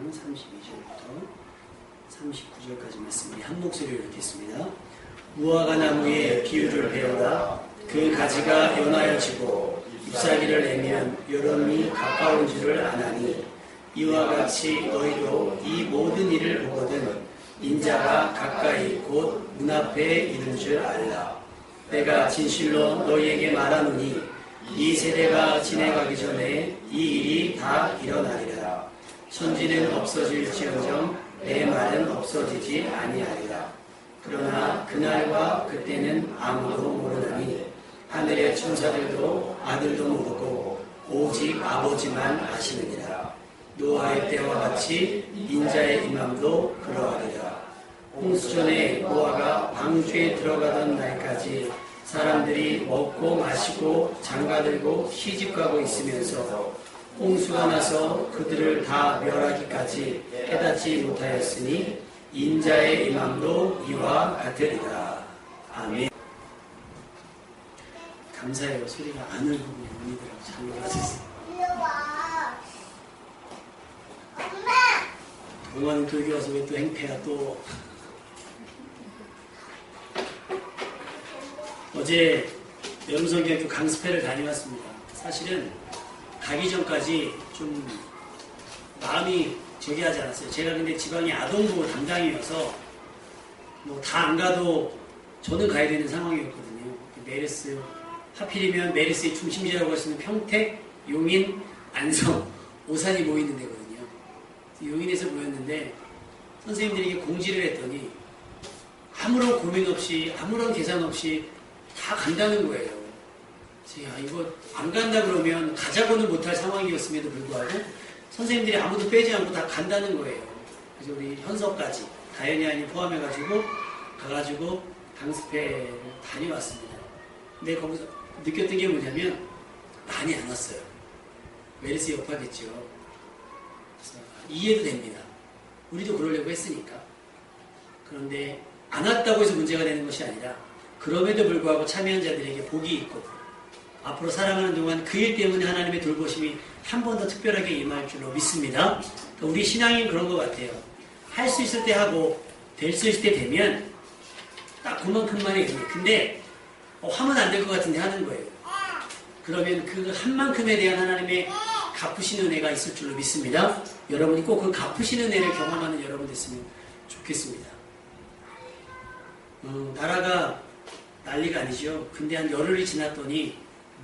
4장 32절부터 39절까지 말씀이 한 목소리로 읽겠습니다. 무화과 나무의 비유를 배우라. 그 가지가 연하여 지고 잎사귀를 내면 여름이 가까운 줄을 아나니 이와 같이 너희도 이 모든 일을 보거든 인자가 가까이 곧 눈앞에 이른 줄 알라. 내가 진실로 너희에게 말하노니 이 세대가 지나가기 전에 이 일이 다 일어나리라. 천지는 없어질지언정 내 말은 없어지지 아니하리라. 그러나 그날과 그때는 아무도 모르나니 하늘의 천사들도 아들도 모르고 오직 아버지만 아시느니라. 노아의 때와 같이 인자의 임함도 그러하리라. 홍수전에 노아가 방주에 들어가던 날까지 사람들이 먹고 마시고 장가들고 시집가고 있으면서 홍수가 나서 그들을 다 멸하기까지 깨닫지 못하였으니 인자의 임함도 이와 같으리라. 아멘. 감사해요. 소리가 안을 보고 언니들하고 잘 놀아주세요. 동화는 또 여기 와서 왜 또 행패야 또. 어제 여름성경학교 강습회를 다녀왔습니다. 사실은 가기 전까지 좀 마음이 저기 하지 않았어요. 제가 근데 지방이 아동부 담당이어서 뭐 다 안 가도 저는 가야 되는 상황이었거든요. 메르스, 하필이면 메르스의 중심지라고 할 수 있는 평택, 용인, 안성, 오산이 모이는 데거든요. 용인에서 모였는데 선생님들에게 공지를 했더니 아무런 고민 없이 아무런 계산 없이 다 간다는 거예요. 야, 이거 안 간다 그러면 가자고는 못할 상황이었음에도 불구하고 선생님들이 아무도 빼지 않고 다 간다는 거예요. 그래서 우리 현석까지 다현이 아니 포함해가지고 가가지고 강습회를 다녀왔습니다. 근데 거기서 느꼈던 게 뭐냐면 많이 안 왔어요. 메르스 여파겠죠. 그래서 이해도 됩니다. 우리도 그러려고 했으니까. 그런데 안 왔다고 해서 문제가 되는 것이 아니라 그럼에도 불구하고 참여한 자들에게 복이 있고 앞으로 살아가는 동안 그 일 때문에 하나님의 돌보심이 한 번 더 특별하게 임할 줄로 믿습니다. 우리 신앙인 그런 것 같아요. 할 수 있을 때 하고 될 수 있을 때 되면 딱 그만큼만의 의미. 근데 하면 안 될 것 같은데 하는 거예요. 그러면 그 한 만큼에 대한 하나님의 갚으시는 은혜가 있을 줄로 믿습니다. 여러분이 꼭 그 갚으시는 은혜를 경험하는 여러분 됐으면 좋겠습니다. 나라가 난리가 아니죠. 근데 한 열흘이 지났더니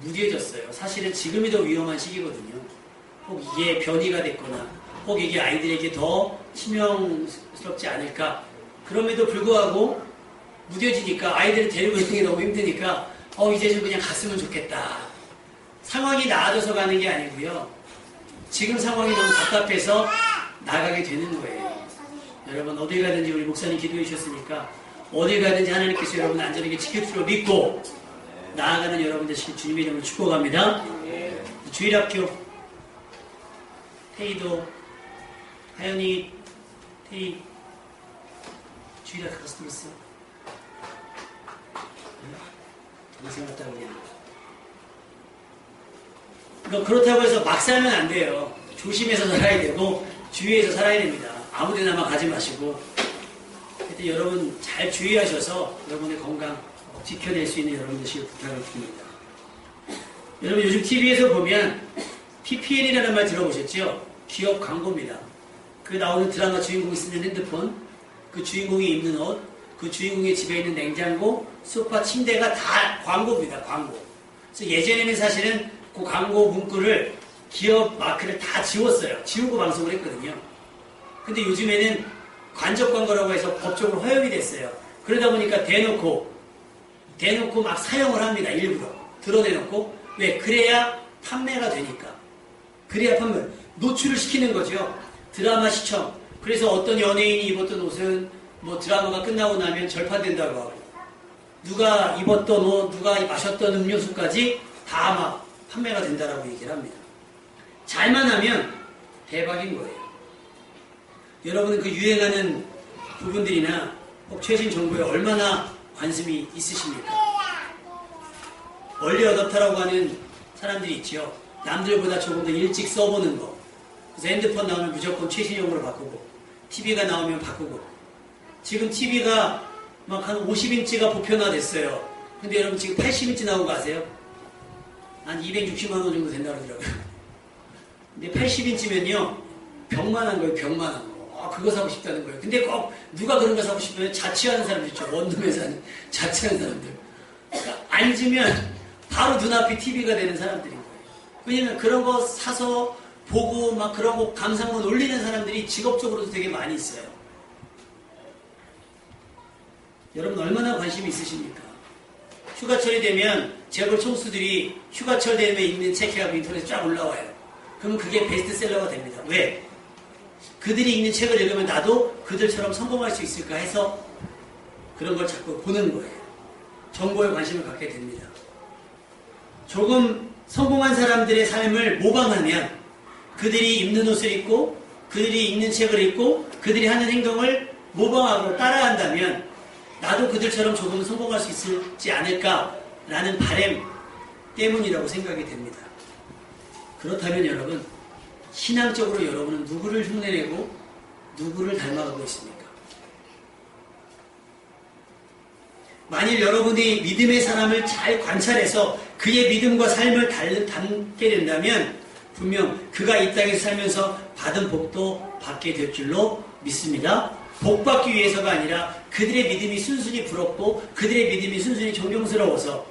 무뎌졌어요. 사실은 지금이 더 위험한 시기거든요. 혹 이게 변이가 됐거나 혹 이게 아이들에게 더 치명스럽지 않을까. 그럼에도 불구하고 무뎌지니까 아이들을 데리고 있는 게 너무 힘드니까 이제 좀 그냥 갔으면 좋겠다. 상황이 나아져서 가는 게 아니고요. 지금 상황이 너무 답답해서 나가게 되는 거예요. 여러분 어딜 가든지 우리 목사님 기도해 주셨으니까 어딜 가든지 하나님께서 여러분 안전하게 지킬 줄로 믿고 나아가는 여러분 되시길 주님의 이름으로 축복합니다. 주일학교 태희도 하연이 태희 주일학교 가서 들었어? 동생 같다고 그냥. 그러니까 그렇다고 해서 막 살면 안 돼요. 조심해서 살아야 되고 주의해서 살아야 됩니다. 아무데나 가지 마시고 하여튼 여러분 잘 주의하셔서 여러분의 건강 지켜낼 수 있는 여러분 되시길 부탁을 드립니다. 여러분 요즘 TV에서 보면 PPL이라는 말 들어보셨죠? 기업 광고입니다. 그 나오는 드라마 주인공이 쓰는 핸드폰, 그 주인공이 입는 옷, 그 주인공의 집에 있는 냉장고, 소파, 침대가 다 광고입니다. 광고. 그래서 예전에는 사실은 그 광고 문구를 기업 마크를 다 지웠어요. 지우고 방송을 했거든요. 근데 요즘에는 간접 광고라고 해서 법적으로 허용이 됐어요. 그러다 보니까 대놓고 막 사용을 합니다. 일부러. 드러내놓고. 왜? 그래야 판매가 되니까. 그래야 판매. 노출을 시키는 거죠. 드라마 시청. 그래서 어떤 연예인이 입었던 옷은 뭐 드라마가 끝나고 나면 절판된다고 하고 누가 입었던 옷, 누가 마셨던 음료수까지 다 막 판매가 된다라고 얘기를 합니다. 잘만 하면 대박인 거예요. 여러분은 그 유행하는 부분들이나 혹 최신 정보에 얼마나 관심이 있으십니까? 얼리 어댑터라고 하는 사람들이 있죠. 남들보다 조금 더 일찍 써보는 거. 그래서 핸드폰 나오면 무조건 최신형으로 바꾸고, TV가 나오면 바꾸고. 지금 TV가 막 한 50인치가 보편화됐어요. 근데 여러분 지금 80인치 나온 거 아세요? 한 260만 원 정도 된다고 그러더라고요. 근데 80인치면요, 벽만한 거예요, 벽만한 거. 그거 사고 싶다는 거예요. 근데 꼭 누가 그런 거 사고 싶으면 자취하는 사람들 있죠. 원룸에 사는 자취하는 사람들. 그러니까 앉으면 바로 눈앞이 TV가 되는 사람들인 거예요. 왜냐면 그런 거 사서 보고 막 그런 거 감상문 올리는 사람들이 직업적으로도 되게 많이 있어요. 여러분 얼마나 관심이 있으십니까? 휴가철이 되면 재벌 총수들이 휴가철 되면 읽는 책 해가지고 인터넷에 쫙 올라와요. 그러면 그게 베스트셀러가 됩니다. 왜? 그들이 읽는 책을 읽으면 나도 그들처럼 성공할 수 있을까 해서 그런 걸 자꾸 보는 거예요. 정보에 관심을 갖게 됩니다. 조금 성공한 사람들의 삶을 모방하면 그들이 입는 옷을 입고 그들이 읽는 책을 읽고 그들이 하는 행동을 모방하고 따라한다면 나도 그들처럼 조금 성공할 수 있지 않을까라는 바람 때문이라고 생각이 됩니다. 그렇다면 여러분, 신앙적으로 여러분은 누구를 흉내내고 누구를 닮아가고 있습니까? 만일 여러분이 믿음의 사람을 잘 관찰해서 그의 믿음과 삶을 담게 된다면 분명 그가 이 땅에서 살면서 받은 복도 받게 될 줄로 믿습니다. 복 받기 위해서가 아니라 그들의 믿음이 순순히 부럽고 그들의 믿음이 순순히 존경스러워서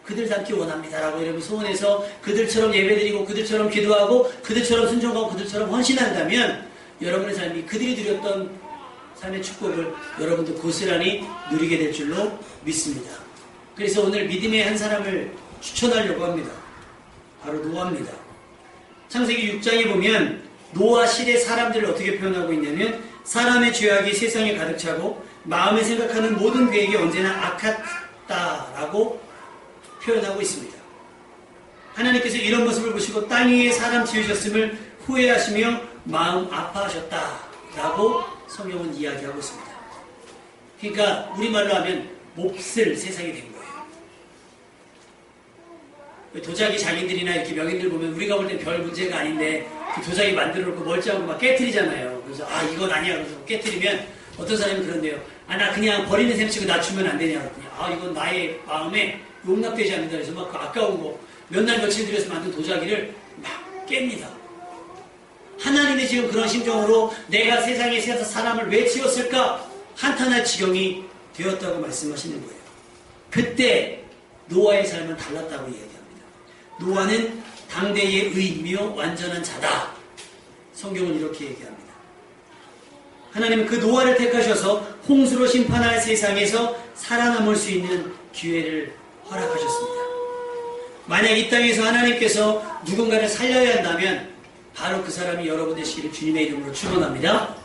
그들 닮기 원합니다라고 여러분 소원해서 그들처럼 예배드리고 그들처럼 기도하고 그들처럼 순종하고 그들처럼 헌신한다면 여러분의 삶이 그들이 누렸던 삶의 축복을 여러분도 고스란히 누리게 될 줄로 믿습니다. 그래서 오늘 믿음의 한 사람을 추천하려고 합니다. 바로 노아입니다. 창세기 6장에 보면 노아 시대 사람들을 어떻게 표현하고 있냐면 사람의 죄악이 세상에 가득 차고 마음에 생각하는 모든 계획이 언제나 악하다라고 표현하고 있습니다. 하나님께서 이런 모습을 보시고 땅 위에 사람 지으셨음을 후회하시며 마음 아파하셨다라고 성경은 이야기하고 있습니다. 그러니까 우리말로 하면 몹쓸 세상이 된 거예요. 도자기 장인들이나 이렇게 명인들 보면 우리가 볼 땐 별 문제가 아닌데 그 도자기 만들어 놓고 멀쩡하고 막 깨트리잖아요. 그래서 이건 아니야. 그래서 깨트리면 어떤 사람이 그런데요. 나 그냥 버리는 셈 치고 낮추면 안 되냐. 이건 나의 마음에 용납되지 않는다. 그래서 막 그 아까운 거 몇 날 며칠 들여서 만든 도자기를 막 깹니다. 하나님이 지금 그런 심정으로 내가 세상에 사람을 왜 지었을까 한탄할 지경이 되었다고 말씀하시는 거예요. 그때 노아의 삶은 달랐다고 이야기합니다. 노아는 당대의 의인이며 완전한 자다. 성경은 이렇게 얘기합니다. 하나님은 그 노아를 택하셔서 홍수로 심판할 세상에서 살아남을 수 있는 기회를 허락하셨습니다. 만약 이 땅에서 하나님께서 누군가를 살려야 한다면 바로 그 사람이 여러분 되시기를 주님의 이름으로 축원합니다.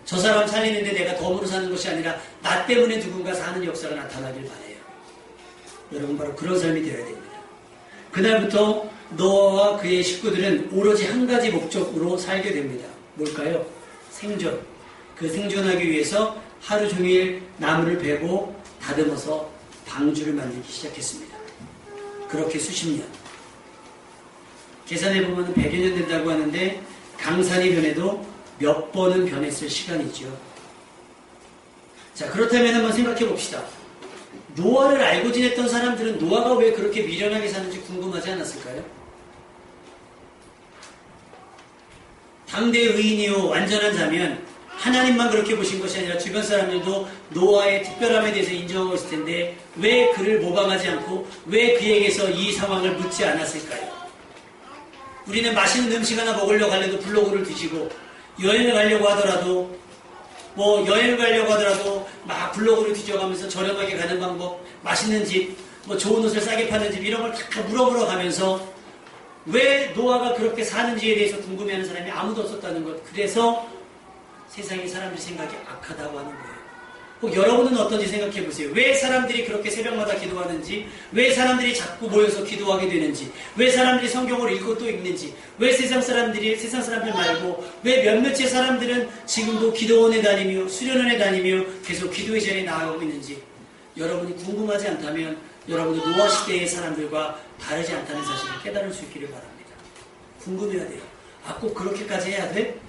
저 사람 살리는데 내가 덤으로 사는 것이 아니라 나 때문에 누군가 사는 역사가 나타나길 바라요. 여러분 바로 그런 삶이 되어야 됩니다. 그날부터 노아와 그의 식구들은 오로지 한 가지 목적으로 살게 됩니다. 뭘까요? 생존. 그 생존하기 위해서 하루 종일 나무를 베고 다듬어서 방주를 만들기 시작했습니다. 그렇게 수십 년. 계산해보면 100여 년 된다고 하는데 강산이 변해도 몇 번은 변했을 시간이죠. 자, 그렇다면 한번 생각해 봅시다. 노아를 알고 지냈던 사람들은 노아가 왜 그렇게 미련하게 사는지 궁금하지 않았을까요? 당대의 의인이요 완전한 자면 하나님만 그렇게 보신 것이 아니라 주변 사람들도 노아의 특별함에 대해서 인정하고 있을 텐데 왜 그를 모방하지 않고 왜 그에게서 이 상황을 묻지 않았을까요? 우리는 맛있는 음식 하나 먹으려고 하려도 블로그를 뒤지고 여행을 가려고 하더라도 막 블로그를 뒤져가면서 저렴하게 가는 방법, 맛있는 집, 좋은 옷을 싸게 파는 집 이런 걸 다 물어보러 가면서 왜 노아가 그렇게 사는지에 대해서 궁금해하는 사람이 아무도 없었다는 것. 그래서 세상의 사람들 생각이 악하다고 하는 거예요. 혹 여러분은 어떤지 생각해 보세요. 왜 사람들이 그렇게 새벽마다 기도하는지, 왜 사람들이 자꾸 모여서 기도하게 되는지, 왜 사람들이 성경을 읽고 또 읽는지, 왜 세상 사람들 말고 왜 몇몇의 사람들은 지금도 기도원에 다니며 수련원에 다니며 계속 기도의 자리에 나아가고 있는지 여러분이 궁금하지 않다면 여러분도 노아 시대의 사람들과 다르지 않다는 사실을 깨달을 수 있기를 바랍니다. 궁금해야 돼요. 아, 꼭 그렇게까지 해야 돼?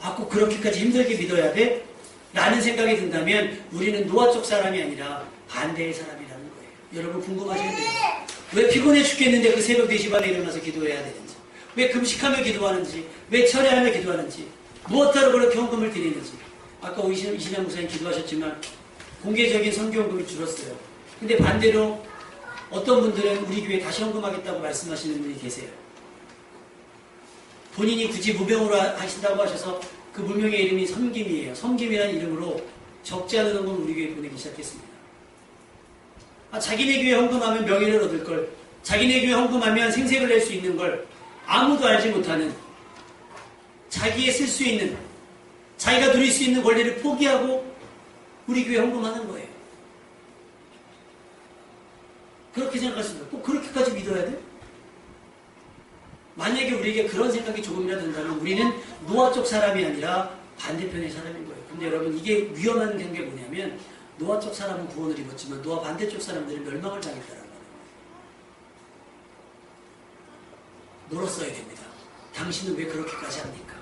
아, 꼭 그렇게까지 힘들게 믿어야 돼? 라는 생각이 든다면 우리는 노아 쪽 사람이 아니라 반대의 사람이라는 거예요. 여러분 궁금하셔야 돼요. 왜 피곤해 죽겠는데 그 새벽 4시 반에 일어나서 기도해야 되는지, 왜 금식하며 기도하는지, 왜 철야하며 기도하는지, 무엇하러 그렇게 헌금을 드리는지. 아까 이신양 목사님 기도하셨지만 공개적인 성교헌금이 줄었어요. 근데 반대로 어떤 분들은 우리 교회 다시 헌금하겠다고 말씀하시는 분이 계세요. 본인이 굳이 무병으로 하신다고 하셔서 그 무명의 이름이 섬김이에요. 섬김이라는 이름으로 적지 않은 헌금을 우리 교회에 보내기 시작했습니다. 아, 자기네 교회 헌금하면 명예를 얻을 걸, 자기네 교회 헌금하면 생색을 낼 수 있는 걸 아무도 알지 못하는, 자기의 쓸 수 있는, 자기가 누릴 수 있는 권리를 포기하고 우리 교회 헌금하는 거예요. 그렇게 생각하십니까? 꼭 그렇게까지 믿어야 돼? 만약에 우리에게 그런 생각이 조금이라도 든다면 우리는 노아 쪽 사람이 아니라 반대편의 사람인 거예요. 근데 여러분 이게 위험한 게 뭐냐면 노아 쪽 사람은 구원을 입었지만 노아 반대쪽 사람들은 멸망을 당했다는 거예요. 놀았어야 됩니다. 당신은 왜 그렇게까지 합니까?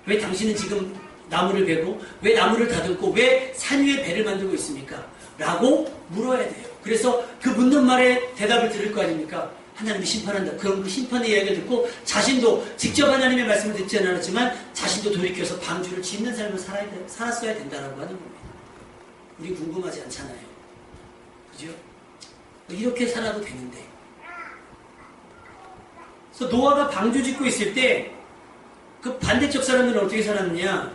왜 당신은 지금 나무를 베고 왜 나무를 다듬고 왜 산 위에 배를 만들고 있습니까? 라고 물어야 돼요. 그래서 그 묻는 말에 대답을 들을 거 아닙니까? 하나님이 심판한다. 그럼 그 심판의 이야기를 듣고 자신도 직접 하나님의 말씀을 듣지는 않았지만 자신도 돌이켜서 방주를 짓는 삶을 살았어야 된다라고 하는 겁니다. 우리 궁금하지 않잖아요. 그죠? 이렇게 살아도 되는데. 그래서 노아가 방주 짓고 있을 때 그 반대쪽 사람들은 어떻게 살았느냐?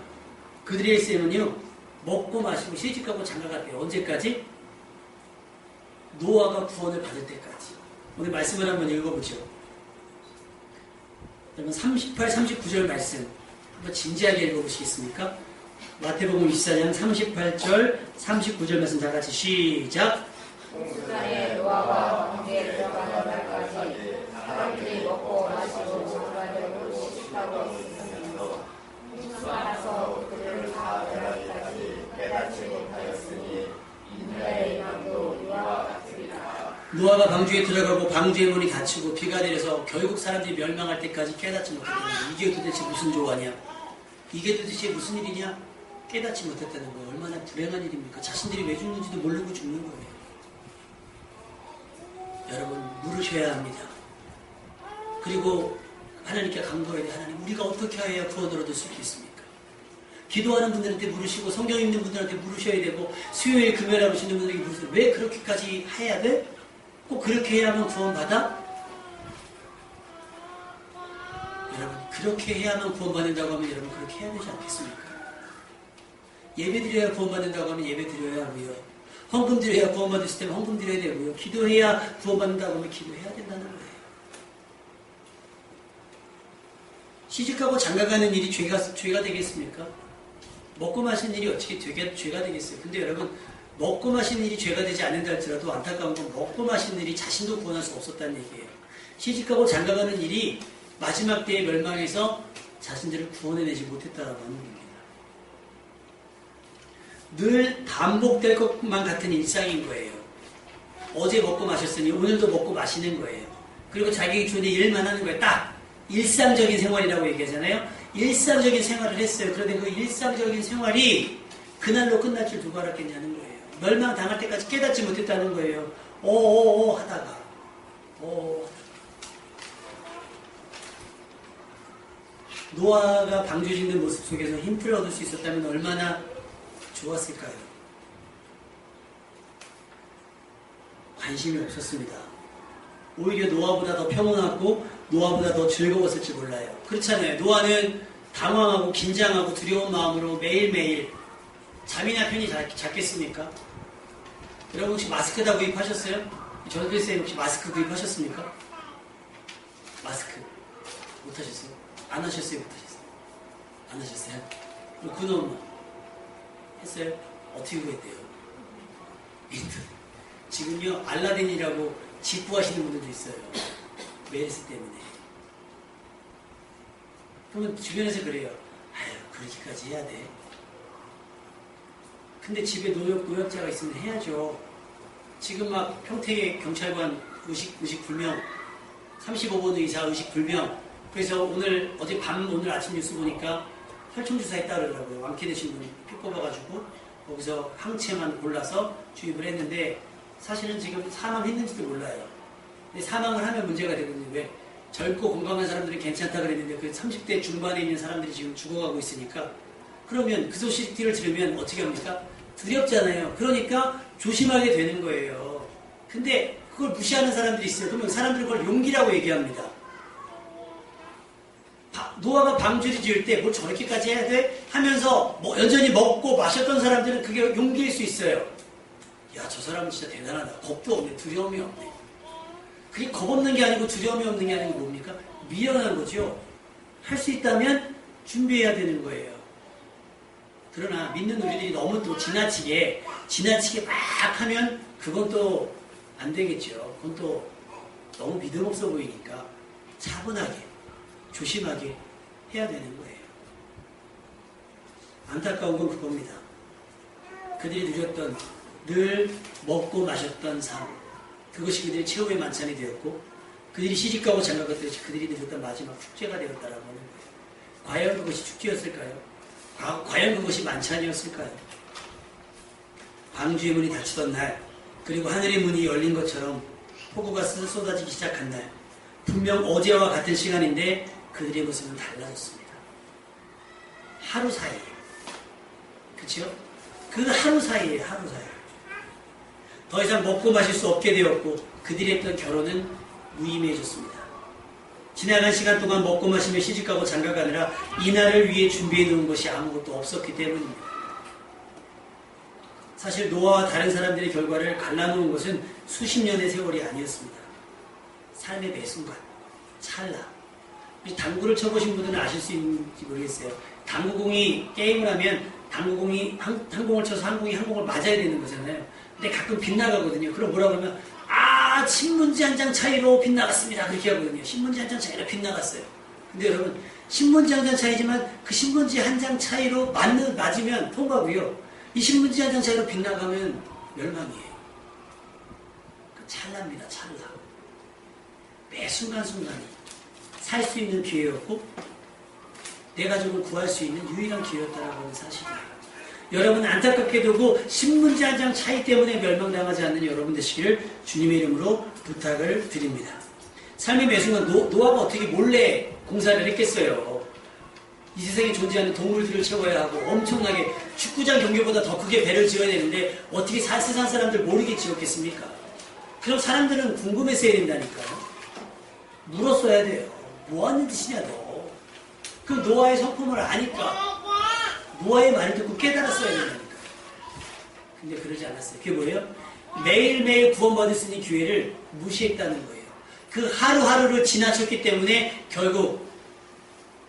그들의 일생은요, 먹고 마시고 시집가고 장가갔대요. 언제까지? 노아가 구원을 받을 때까지. 오늘 말씀을 한번 읽어보죠. 그러면 38, 39절 말씀 한번 진지하게 읽어보시겠습니까? 마태복음 24장 38절, 39절 말씀 다 같이 시작. 홍수간에 노아가 방주에 들어가는 날까지 사람들이 먹고 마시고 장가들고 시집가고 있으며 홍수가 나서 그들을 다 멸하기까지 깨닫지 못하였으니 인간의 인함도 이와 같으리라. 노아가 방주에 들어가고 방주의 문이 닫히고 비가 내려서 결국 사람들이 멸망할 때까지 깨닫지 못했다는 거예요. 이게 도대체 무슨 조화냐? 이게 도대체 무슨 일이냐? 깨닫지 못했다는 거예요. 얼마나 불행한 일입니까? 자신들이 왜 죽는지도 모르고 죽는 거예요. 여러분 물으셔야 합니다. 그리고 하나님께 간구해야 돼요. 하나님 우리가 어떻게 해야 구원을 얻을 수 있겠습니까? 기도하는 분들한테 물으시고 성경 읽는 분들한테 물으셔야 되고 수요일 금요일 오시는 분들에게 물으세요. 왜 그렇게까지 해야 돼? 꼭 그렇게 해야만 구원받아? 여러분 그렇게 해야만 구원받는다고 하면 여러분 그렇게 해야 되지 않겠습니까? 예배 드려야 구원받는다고 하면 예배 드려야 하고요. 헌금 드려야 구원받을 수 있다면 헌금 드려야 되고요. 기도해야 구원받는다고 하면 기도해야 된다는 거예요. 시집가고 장가가는 일이 죄가 되겠습니까? 먹고 마시는 일이 어떻게 죄가 되겠어요? 근데 여러분 먹고 마시는 일이 죄가 되지 않는다 할지라도 안타까운 건 먹고 마시는 일이 자신도 구원할 수 없었다는 얘기예요. 시집가고 장가가는 일이 마지막 때에 멸망해서 자신들을 구원해내지 못했다라고 하는 겁니다. 늘 반복될 것만 같은 일상인 거예요. 어제 먹고 마셨으니 오늘도 먹고 마시는 거예요. 그리고 자기 기존에 일만 하는 거예요. 딱 일상적인 생활이라고 얘기하잖아요. 일상적인 생활을 했어요. 그런데 그 일상적인 생활이 그날로 끝날 줄 누가 알았겠냐는 거예요. 멸망 당할 때까지 깨닫지 못했다는 거예요. 오오오 하다가 노아가 방주 짓는 모습 속에서 힌트를 얻을 수 있었다면 얼마나 좋았을까요? 관심이 없었습니다. 오히려 노아보다 더 평온하고 노아보다 더 즐거웠을지 몰라요. 그렇잖아요. 노아는 당황하고 긴장하고 두려운 마음으로 매일매일 잠이나 편히 잤겠습니까? 여러분 혹시 마스크 다 구입하셨어요? 전교생 혹시 마스크 구입하셨습니까? 마스크 못하셨어요? 안 하셨어요? 못하셨어요? 안 하셨어요? 그놈 했어요? 어떻게 구했대요? 지금요 알라딘이라고 직구하시는 분들도 있어요. 메르스 때문에. 그러면 주변에서 그래요. 아유 그렇게까지 해야 돼. 근데 집에 노약자가 있으면 해야죠. 지금 막 평택에 경찰관 의식 불명 35번 의사 의식 불명 그래서 어제 오늘 아침 뉴스 보니까 혈청주사 했다 그러더라고요. 완쾌 되신 분이 피 뽑아가지고 거기서 항체만 골라서 주입을 했는데 사실은 지금 사망했는지도 몰라요. 근데 사망을 하면 문제가 되거든요. 왜? 젊고 건강한 사람들은 괜찮다 그랬는데 그 30대 중반에 있는 사람들이 지금 죽어가고 있으니까 그러면 그 소식들을 들으면 어떻게 합니까? 두렵잖아요. 그러니까 조심하게 되는 거예요. 근데 그걸 무시하는 사람들이 있어요. 그러면 사람들은 그걸 용기라고 얘기합니다. 노아가 방주를 지을 때 뭐 저렇게까지 해야 돼? 하면서 여전히 먹고 마셨던 사람들은 그게 용기일 수 있어요. 야, 저 사람은 진짜 대단하다. 겁도 없네. 두려움이 없네. 그게 겁 없는 게 아니고 두려움이 없는 게 아니고 뭡니까? 미련한 거죠. 할 수 있다면 준비해야 되는 거예요. 그러나 믿는 우리들이 너무 또 지나치게 막 하면 그건 또 안 되겠죠. 그건 또 너무 믿음 없어 보이니까 차분하게 조심하게 해야 되는 거예요. 안타까운 건 그겁니다. 그들이 누렸던 늘 먹고 마셨던 삶, 그것이 그들의 최후의 만찬이 되었고 그들이 시집가고 장가갔듯이 그들이 누렸던 마지막 축제가 되었다라고 하는 거예요. 과연 그것이 축제였을까요? 과연 그것이 만찬이었을까요? 방주의 문이 닫히던 날, 그리고 하늘의 문이 열린 것처럼 폭우가 쏟아지기 시작한 날, 분명 어제와 같은 시간인데 그들의 모습은 달라졌습니다. 하루 사이에. 그쵸? 그 하루 사이에. 더 이상 먹고 마실 수 없게 되었고 그들이 했던 결혼은 무의미해졌습니다. 지나간 시간 동안 먹고 마시며 시집가고 장가가느라 이날을 위해 준비해 놓은 것이 아무것도 없었기 때문입니다. 사실 노아와 다른 사람들의 결과를 갈라놓은 것은 수십 년의 세월이 아니었습니다. 삶의 매 순간, 찰나. 당구를 쳐보신 분들은 아실 수 있는지 모르겠어요. 당구공이 게임을 하면 당구공이 항공을 쳐서 항공을 맞아야 되는 거잖아요. 근데 가끔 빗나가거든요. 그럼 뭐라고 하면 신문지 한 장 차이로 빗나갔습니다. 그렇게 하거든요. 신문지 한 장 차이로 빗나갔어요. 근데 여러분, 신문지 한 장 차이지만 그 신문지 한 장 차이로 맞으면 통과고요. 이 신문지 한 장 차이로 빗나가면 멸망이에요. 찰나입니다. 찰나. 매 순간순간이 살 수 있는 기회였고 내 가족을 구할 수 있는 유일한 기회였다라고 하는 사실이에요. 여러분 안타깝게도 신문지 한 장 차이 때문에 멸망당하지 않는 여러분 되시기를 주님의 이름으로 부탁을 드립니다. 삶의 매 순간 노아가 어떻게 몰래 공사를 했겠어요. 이 세상에 존재하는 동물들을 채워야 하고 엄청나게 축구장 경기보다 더 크게 배를 지어야 되는데 어떻게 세상 사람들 모르게 지었겠습니까? 그럼 사람들은 궁금해서 해야 된다니까요. 물었어야 돼요. 뭐 하는 짓이냐 너. 그 노아의 성품을 아니까 노아의 말을 듣고 깨달았어야 된다니까. 근데 그러지 않았어요. 그게 뭐예요? 매일매일 구원받을 수 있는 기회를 무시했다는 거예요. 그 하루하루를 지나쳤기 때문에 결국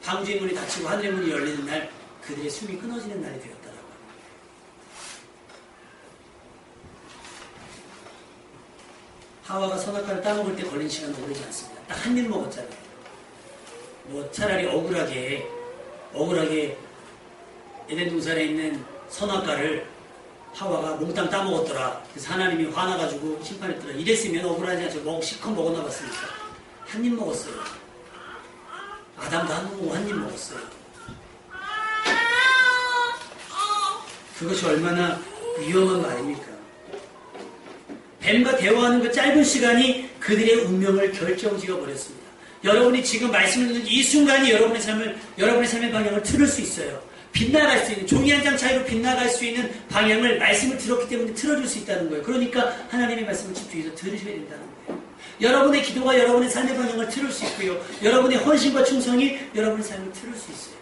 방주의 문이 닫히고 하늘의 문이 열리는 날 그들의 숨이 끊어지는 날이 되었다라고 합니다. 하와가 선악과를 따먹을 때 걸린 시간은 오래지 않습니다. 딱 한 입 먹었잖아요. 뭐 차라리 억울하게 에덴 동산에 있는 선악과를 하와가 몽땅 따먹었더라. 그래서 하나님이 화나가지고 심판했더라. 이랬으면 억울하지 않죠. 실컷 먹었나 봤으니까. 한 입 먹었어요. 아담도 한 입 먹었어요. 그것이 얼마나 위험한 말입니까? 뱀과 대화하는 그 짧은 시간이 그들의 운명을 결정지어 버렸습니다. 여러분이 지금 말씀을 듣는 이 순간이 여러분의 삶의 방향을 틀을 수 있어요. 빗나갈 수 있는, 종이 한 장 차이로 빗나갈 수 있는 방향을 말씀을 들었기 때문에 틀어줄 수 있다는 거예요. 그러니까 하나님의 말씀을 집중해서 들으셔야 된다는 거예요. 여러분의 기도가 여러분의 삶의 방향을 틀을 수 있고요. 여러분의 헌신과 충성이 여러분의 삶을 틀을 수 있어요.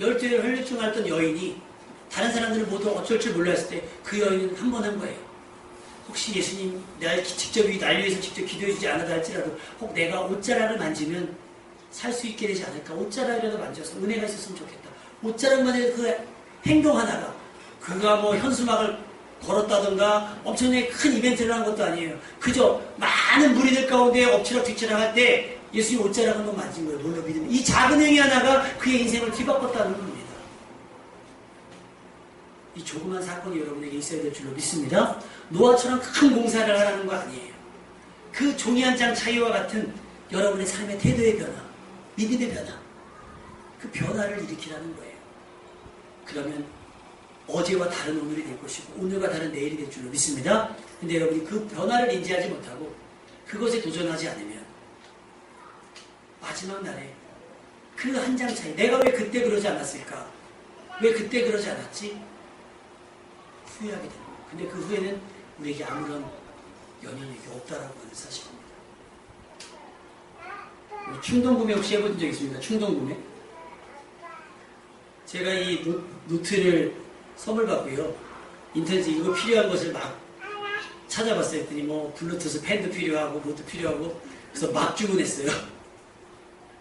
12회를 혈류증 앓던 여인이 다른 사람들은 모두 어쩔 줄 몰라 했을 때 그 여인은 한 번 한 거예요. 혹시 예수님 날 위해서 직접 기도해 주지 않아도 할지라도 혹 내가 옷자락을 만지면 살 수 있게 되지 않을까. 옷자락이라도 만져서 은혜가 있었으면 좋겠다. 옷자락만 해도 그 행동 하나가 그가 뭐 현수막을 걸었다던가 엄청나게 큰 이벤트를 한 것도 아니에요. 그저 많은 무리들 가운데 엎치락 뒤치락 할 때 예수님 옷자락 한번 만진 거예요. 놀라 믿으면. 이 작은 행위 하나가 그의 인생을 뒤바꿨다는 겁니다. 이 조그만 사건이 여러분에게 있어야 될 줄로 믿습니다. 노아처럼 큰 공사를 하라는 거 아니에요. 그 종이 한 장 차이와 같은 여러분의 삶의 태도의 변화, 믿음의 변화, 그 변화를 일으키라는 거예요. 그러면 어제와 다른 오늘이 될 것이고 오늘과 다른 내일이 될 줄로 믿습니다. 근데 여러분이 그 변화를 인지하지 못하고 그것에 도전하지 않으면 마지막 날에 그 한 장 차이, 내가 왜 그때 그러지 않았을까? 왜 그때 그러지 않았지? 후회하게 됩니다. 근데 그 후회는 우리에게 아무런 연연이 없다라고 하는 사실입니다. 충동구매 혹시 해본 적 있습니까? 충동구매? 제가 이 노트를 선물 받고요. 인터넷에 이거 필요한 것을 막 찾아봤어요. 했더니 뭐 블루투스 펜도 필요하고 뭐도 필요하고 그래서 막 주문했어요.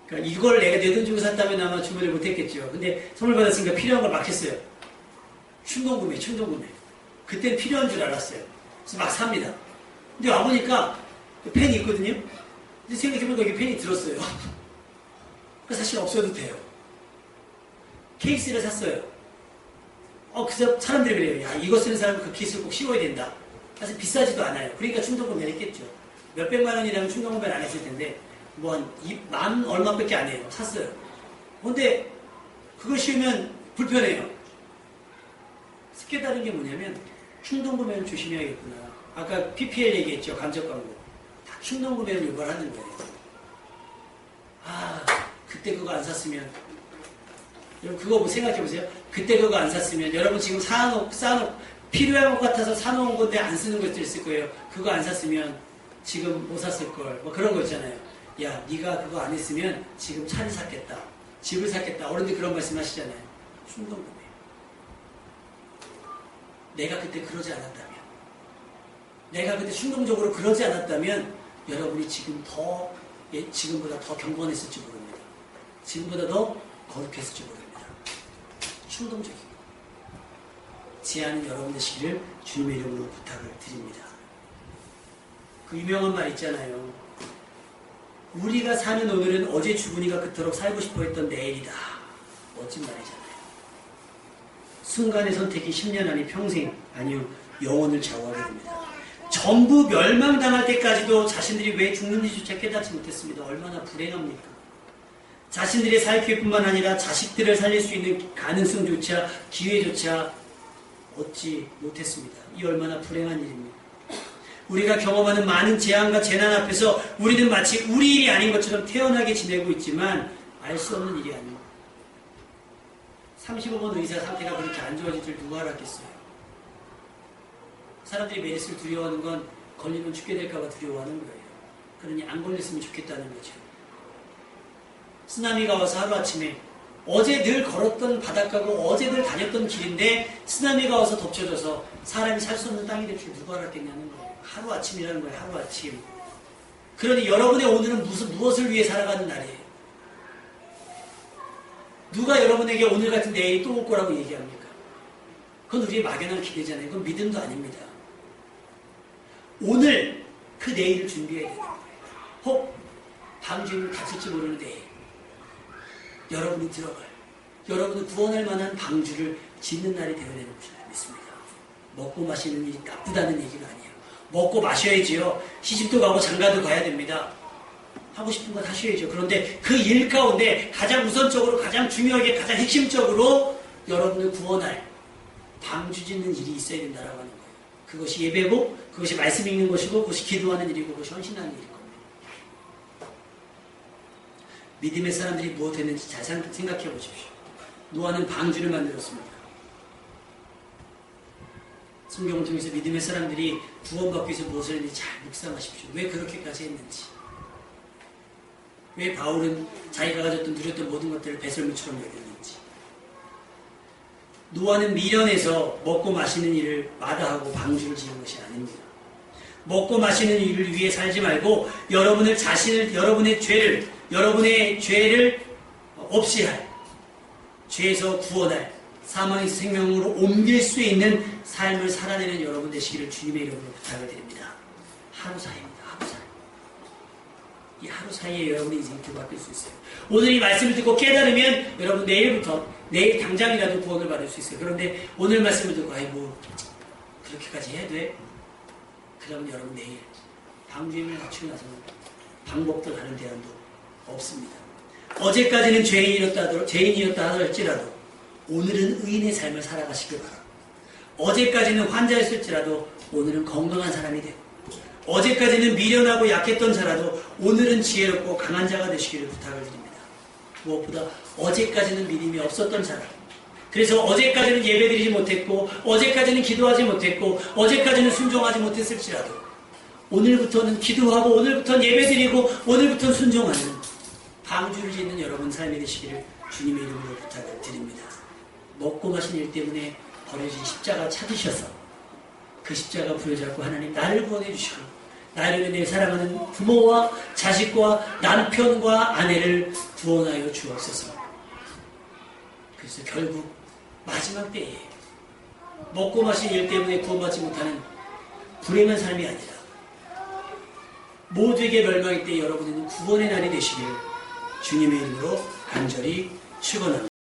그러니까 이걸 내가 내 돈 주고 샀다면 아마 주문을 못했겠죠. 근데 선물 받았으니까 필요한 걸 막 했어요. 충동구매. 그때는 필요한 줄 알았어요. 그래서 막 삽니다. 근데 와보니까 펜이 있거든요. 근데 생각해보니까 여기 펜이 들었어요. 사실 없어도 돼요. 케이스를 샀어요. 그래서 사람들이 그래요. 야, 이거 쓰는 사람은 그 케이스를 꼭 씌워야 된다. 사실 비싸지도 않아요. 그러니까 충동구매를 했겠죠. 몇백만 원이라면 충동구매를 안 했을 텐데 뭐 한 10,000 얼마밖에 안 해요. 샀어요. 근데 그걸 씌우면 불편해요. 깨달은 게 뭐냐면 충동구매를 조심해야겠구나. 아까 PPL 얘기했죠. 간접 광고. 다 충동구매를 유발하는 거예요. 그때 그거 안 샀으면 여러분 그거 생각해보세요. 그때 그거 안 샀으면 여러분 지금 쌓아놓고 필요한 것 같아서 사놓은 건데 안 쓰는 것도 있을 거예요. 그거 안 샀으면 지금 못 샀을 걸. 뭐 그런 거 있잖아요. 야, 네가 그거 안 했으면 지금 차를 샀겠다. 집을 샀겠다. 어른들 그런 말씀 하시잖아요. 충동구매. 내가 그때 그러지 않았다면, 내가 그때 충동적으로 그러지 않았다면 여러분이 지금 지금보다 더 경건했을지 모릅니다. 지금보다 더 거룩했을지 모릅니다. 충동적이고 제한은 여러분 되시기를 주님의 이름으로 부탁을 드립니다. 그 유명한 말 있잖아요. 우리가 사는 오늘은 어제 주군이가 그토록 살고 싶어 했던 내일이다. 멋진 말이잖아요. 순간의 선택이 10년 아니 평생 아니요 영혼을 좌우하게 됩니다. 전부 멸망당할 때까지도 자신들이 왜 죽는지조차 깨닫지 못했습니다. 얼마나 불행합니까? 자신들의 살 기회뿐만 아니라 자식들을 살릴 수 있는 가능성조차 기회조차 얻지 못했습니다. 이 얼마나 불행한 일입니까? 우리가 경험하는 많은 재앙과 재난 앞에서 우리는 마치 우리 일이 아닌 것처럼 태연하게 지내고 있지만 알 수 없는 일이 아닙니다. 35번 의사 상태가 그렇게 안 좋아질 줄 누가 알았겠어요. 사람들이 메르스를 두려워하는 건 걸리면 죽게 될까봐 두려워하는 거예요. 그러니 안 걸렸으면 좋겠다는 거죠. 쓰나미가 와서 하루아침에 어제 늘 걸었던 바닷가고 어제 늘 다녔던 길인데 쓰나미가 와서 덮쳐져서 사람이 살 수 없는 땅이 될 줄 누가 알았겠냐는 거예요. 하루아침이라는 거예요. 하루아침. 그러니 여러분의 오늘은 무엇을 위해 살아가는 날이에요. 누가 여러분에게 오늘 같은 내일이 또 올 거라고 얘기합니까? 그건 우리의 막연한 기대잖아요. 그건 믿음도 아닙니다. 오늘 그 내일을 준비해야 되는 거예요. 혹 방주인을 다칠지 모르는 내일 여러분이 들어갈 여러분을 구원할 만한 방주를 짓는 날이 되어야 되는 것을 믿습니다. 먹고 마시는 일이 나쁘다는 얘기가 아니에요. 먹고 마셔야지요. 시집도 가고 장가도 가야 됩니다. 하고 싶은 건 하셔야죠. 그런데 그 일 가운데 가장 우선적으로 가장 중요하게 가장 핵심적으로 여러분을 구원할 방주 짓는 일이 있어야 된다라고 하는 거예요. 그것이 예배고 그것이 말씀 읽는 것이고 그것이 기도하는 일이고 그것이 헌신하는 일일 겁니다. 믿음의 사람들이 무엇 했는지 잘 생각해 보십시오. 노아는 방주를 만들었습니다. 성경을 통해서 믿음의 사람들이 구원받기 위해서 무엇을 했는지 잘 묵상하십시오. 왜 그렇게까지 했는지. 왜 바울은 자기가 가졌던 누렸던 모든 것들을 배설물처럼 여겼는지. 노아는 미련해서 먹고 마시는 일을 마다하고 방주를 지은 것이 아닙니다. 먹고 마시는 일을 위해 살지 말고 여러분의 죄를 없이 할, 죄에서 구원할, 사망에서 생명으로 옮길 수 있는 삶을 살아내는 여러분 되시기를 주님의 이름으로 부탁을 드립니다. 하루 사이입니다. 하루 사이. 이 하루 사이에 여러분의 인생이 바뀔 수 있어요. 오늘 이 말씀을 듣고 깨달으면 여러분 내일 당장이라도 구원을 받을 수 있어요. 그런데 오늘 말씀을 듣고 그렇게까지 해야 돼? 그러면 여러분 내일 방주임을 갖추고 나서는 방법도 다른 대안도 없습니다. 어제까지는 죄인이었다 할지라도 오늘은 의인의 삶을 살아가시길 바랍니다. 어제까지는 환자였을지라도 오늘은 건강한 사람이 되고, 어제까지는 미련하고 약했던 자라도 오늘은 지혜롭고 강한 자가 되시기를 부탁을 드립니다. 무엇보다 어제까지는 믿음이 없었던 자라, 그래서 어제까지는 예배드리지 못했고, 어제까지는 기도하지 못했고, 어제까지는 순종하지 못했을지라도 오늘부터는 기도하고, 오늘부터는 예배드리고, 오늘부터는 순종하는 방주를 짓는 여러분 삶이 되시기를 주님의 이름으로 부탁을 드립니다. 먹고 마신 일 때문에 버려진 십자가 찾으셔서 그 십자가 부여잡고 하나님 나를 구원해 주시고, 나를 위해 내 사랑하는 부모와 자식과 남편과 아내를 구원하여 주옵소서. 그래서 결국 마지막 때에 먹고 마신 일 때문에 구원받지 못하는 불행한 삶이 아니라 모두에게 멸망할 때 여러분은 구원의 날이 되시길 주님의 이름으로 간절히 축원합니다.